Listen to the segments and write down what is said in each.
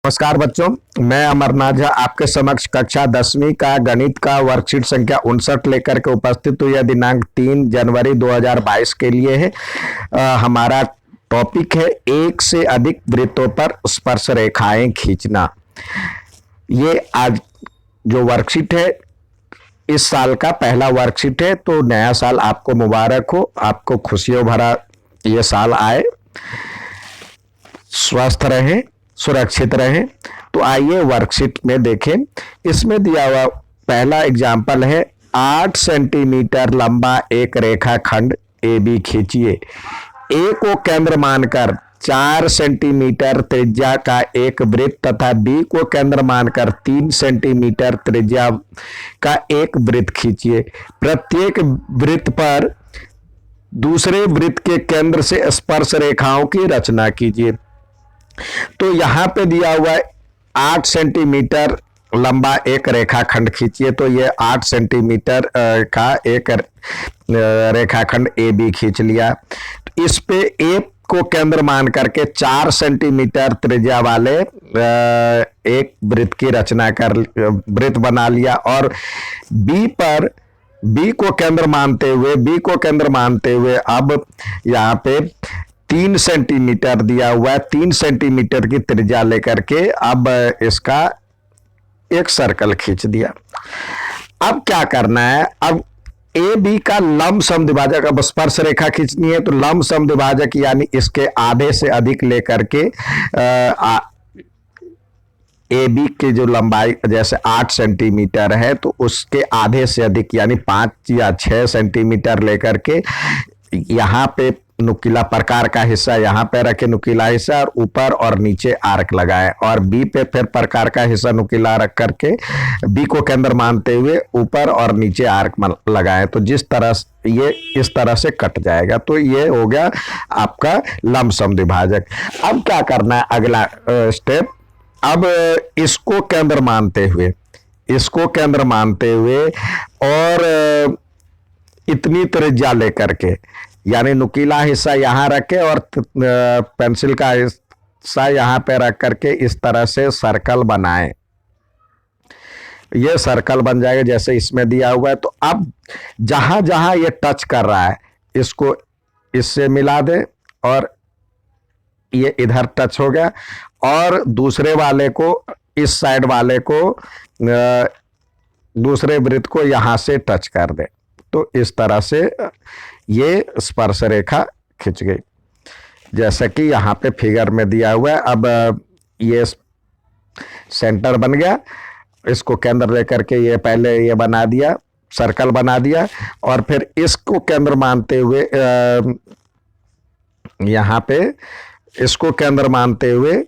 नमस्कार बच्चों, मैं अमरनाथ झा आपके समक्ष कक्षा 10वीं का गणित का वर्कशीट संख्या 59 लेकर के उपस्थित हुई। यह दिनांक 3 जनवरी 2022 के लिए है। हमारा टॉपिक है एक से अधिक वृत्तों पर स्पर्श रेखाएं खींचना। ये आज जो वर्कशीट है इस साल का पहला वर्कशीट है, तो नया साल आपको मुबारक हो, आपको खुशियों भरा ये साल आए, स्वस्थ रहें, सुरक्षित रहें। तो आइए वर्कशीट में देखें। इसमें दिया हुआ पहला एग्जाम्पल है 8 सेंटीमीटर लंबा एक रेखाखंड ए बी खींचिए। ए को केंद्र मानकर 4 सेंटीमीटर त्रिज्या का एक वृत्त तथा बी को केंद्र मानकर 3 सेंटीमीटर त्रिज्या का एक वृत्त खींचिए। प्रत्येक वृत्त पर दूसरे वृत्त के केंद्र से स्पर्श रेखाओं की रचना कीजिए। तो यहां पे दिया हुआ है 8 सेंटीमीटर लंबा एक रेखाखंड खींचिए। तो ये 8 सेंटीमीटर का एक रेखाखंड ए बी खींच लिया। इस पे ए को केंद्र मान करके 4 सेंटीमीटर त्रिज्या वाले एक वृत्त की रचना कर वृत्त बना लिया। और बी पर बी को केंद्र मानते हुए अब यहाँ पे 3 सेंटीमीटर दिया हुआ है, 3 सेंटीमीटर की त्रिज्या लेकर के अब इसका एक सर्कल खींच दिया। अब क्या करना है, अब ए बी का लंब समद्विभाजक, अब स्पर्श रेखा खींचनी है तो लंब समद्विभाजक यानी इसके आधे से अधिक लेकर के ए बी की जो लंबाई जैसे 8 सेंटीमीटर है तो उसके आधे से अधिक यानी 5 या 6 सेंटीमीटर लेकर के यहाँ पे नुकीला प्रकार का हिस्सा यहाँ पे रखे, नुकीला हिस्सा, और ऊपर और नीचे आर्क लगाए। और बी पे फिर प्रकार का हिस्सा नुकीला रख करके बी को केंद्र मानते हुए ऊपर और नीचे आर्क लगाए। तो जिस तरह ये इस तरह से कट जाएगा। तो ये हो गया आपका लंब समद्विभाजक। अब क्या करना है अगला स्टेप, अब इसको केंद्र मानते हुए और इतनी त्रिज्या लेकर के यानी नुकीला हिस्सा यहाँ रखे और पेंसिल का हिस्सा यहाँ पे रख करके इस तरह से सर्कल बनाएं। ये सर्कल बन जाएगा जैसे इसमें दिया हुआ है। तो अब जहां जहां ये टच कर रहा है इसको इससे मिला दें और ये इधर टच हो गया, और दूसरे वाले को, इस साइड वाले को, दूसरे वृत्त को यहां से टच कर दें। तो इस तरह से ये स्पर्श रेखा खिंच गई जैसा कि यहाँ पे फिगर में दिया हुआ है। अब ये सेंटर बन गया, इसको केंद्र लेकर के ये पहले ये बना दिया, सर्कल बना दिया, और फिर इसको केंद्र मानते हुए यहाँ पे इसको केंद्र मानते हुए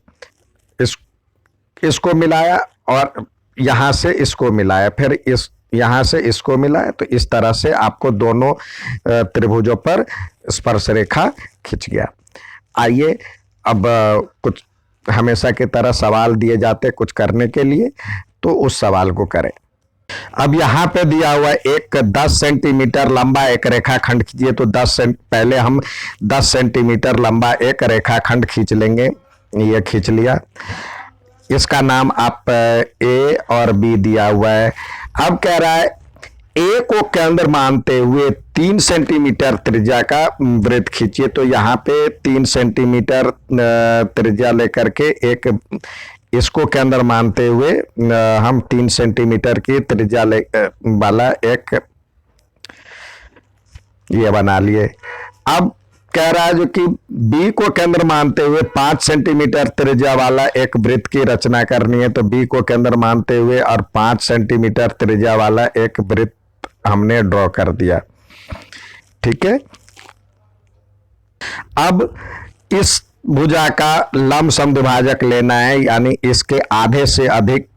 इसको मिलाया और यहाँ से इसको मिलाया, फिर यहाँ से इसको मिलाया। तो इस तरह से आपको दोनों त्रिभुजों पर स्पर्श रेखा खिंच गया। आइए अब कुछ हमेशा की तरह सवाल दिए जाते कुछ करने के लिए, तो उस सवाल को करें। अब यहाँ पे दिया हुआ एक 10 सेंटीमीटर लंबा एक रेखाखंड खींचिए। तो पहले हम 10 सेंटीमीटर लंबा एक रेखाखंड खींच लेंगे। ये खींच लिया, इसका नाम आप ए और बी दिया हुआ है। अब कह रहा है ए को केंद्र मानते हुए 3 सेंटीमीटर त्रिज्या का वृत्त खींचिए। तो यहाँ पे 3 सेंटीमीटर त्रिज्या लेकर के एक इसको केंद्र मानते हुए हम 3 सेंटीमीटर की त्रिज्या वाला एक ये बना लिए। अब कह रहा है जो कि बी को केंद्र मानते हुए 5 सेंटीमीटर त्रिज्या वाला एक वृत्त की रचना करनी है। तो बी को केंद्र मानते हुए और 5 सेंटीमीटर त्रिज्या वाला एक वृत्त हमने ड्रॉ कर दिया। ठीक है, अब इस भुजा का लंब समद्विभाजक लेना है, यानी इसके आधे से अधिक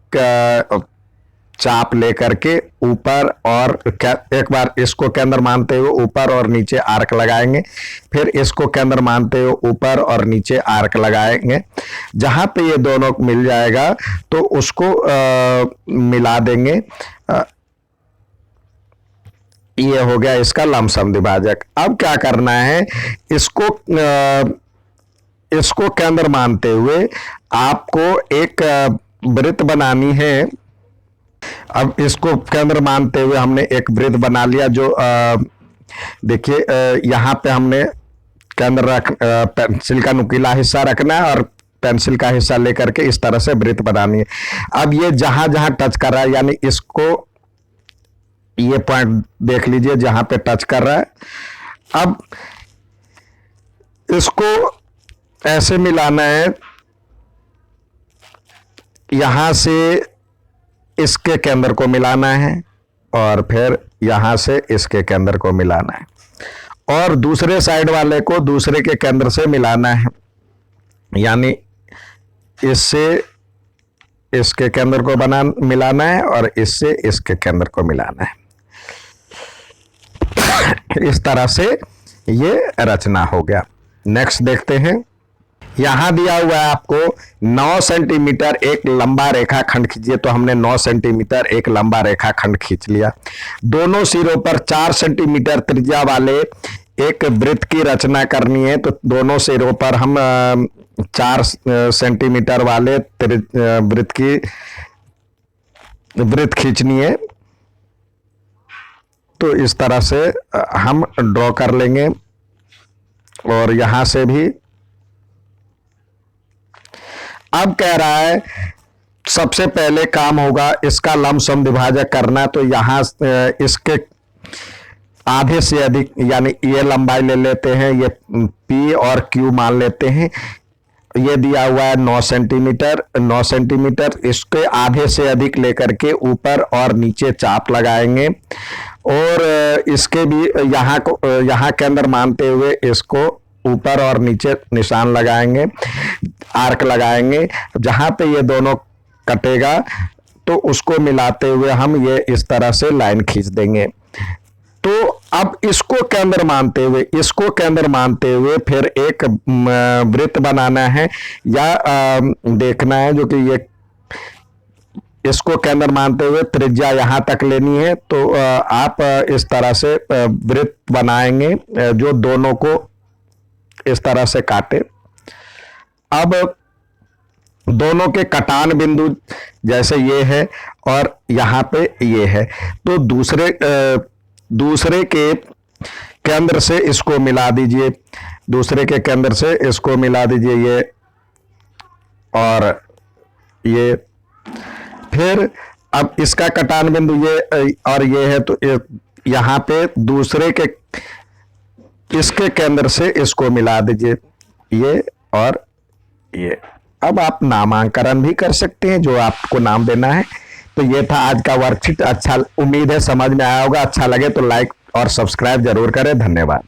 चाप लेकर के ऊपर और एक बार इसको केंद्र मानते हुए ऊपर और नीचे आर्क लगाएंगे, फिर इसको केंद्र मानते हुए ऊपर और नीचे आर्क लगाएंगे। जहां पे ये दोनों मिल जाएगा तो उसको मिला देंगे। ये हो गया इसका लंब समद्विभाजक। अब क्या करना है, इसको इसको केंद्र मानते हुए आपको एक वृत्त बनानी है। अब इसको केंद्र मानते हुए हमने एक वृत्त बना लिया, जो देखिए यहाँ पे हमने केंद्र पेंसिल का नुकीला हिस्सा रखना है और पेंसिल का हिस्सा लेकर के इस तरह से वृत्त बनानी है। अब ये जहां जहां टच कर रहा है, यानी इसको ये पॉइंट देख लीजिए जहां पे टच कर रहा है। अब इसको ऐसे मिलाना है, यहां से इसके केंद्र को मिलाना है और फिर यहां से इसके केंद्र को मिलाना है और दूसरे साइड वाले को दूसरे के केंद्र से मिलाना है, यानी इससे इसके केंद्र को मिलाना है और इससे इसके केंद्र को मिलाना है। इस तरह से ये रचना हो गया। नेक्स्ट देखते हैं। यहां दिया हुआ है आपको 9 सेंटीमीटर एक लंबा रेखाखंड खींचिए, तो हमने 9 सेंटीमीटर एक लंबा रेखाखंड खींच लिया। दोनों सिरों पर 4 सेंटीमीटर त्रिज्या वाले एक वृत्त की रचना करनी है, तो दोनों सिरों पर हम 4 सेंटीमीटर वाले वृत्त खींचनी है। तो इस तरह से हम ड्रॉ कर लेंगे और यहां से भी। अब कह रहा है सबसे पहले काम होगा इसका लंबसम विभाजक करना, तो यहां इसके आधे से अधिक, यानी ये लंबाई ले लेते हैं, ये P और Q मान लेते हैं। ये दिया हुआ है 9 सेंटीमीटर, 9 सेंटीमीटर, इसके आधे से अधिक लेकर के ऊपर और नीचे चाप लगाएंगे और इसके भी यहाँ केंद्र मानते हुए इसको ऊपर और नीचे निशान लगाएंगे, आर्क लगाएंगे। जहां पे ये दोनों कटेगा तो उसको मिलाते हुए हम ये इस तरह से लाइन खींच देंगे। तो अब इसको केंद्र मानते हुए फिर एक वृत्त बनाना है या देखना है, जो कि ये इसको केंद्र मानते हुए त्रिज्या यहां तक लेनी है। तो आप इस तरह से वृत्त बनाएंगे जो दोनों को इस तरह से काटे। अब दोनों के कटान बिंदु जैसे ये है और यहाँ पे ये है, तो दूसरे के केंद्र से इसको मिला दीजिए, दूसरे के केंद्र से इसको मिला दीजिए, ये और ये। फिर अब इसका कटान बिंदु ये और ये है, तो यहाँ पे दूसरे के इसके केंद्र से इसको मिला दीजिए, ये और ये। अब आप नामांकन भी कर सकते हैं, जो आपको नाम देना है। तो ये था आज का वर्कशीट। अच्छा, उम्मीद है समझ में आया होगा। अच्छा लगे तो लाइक और सब्सक्राइब जरूर करें। धन्यवाद।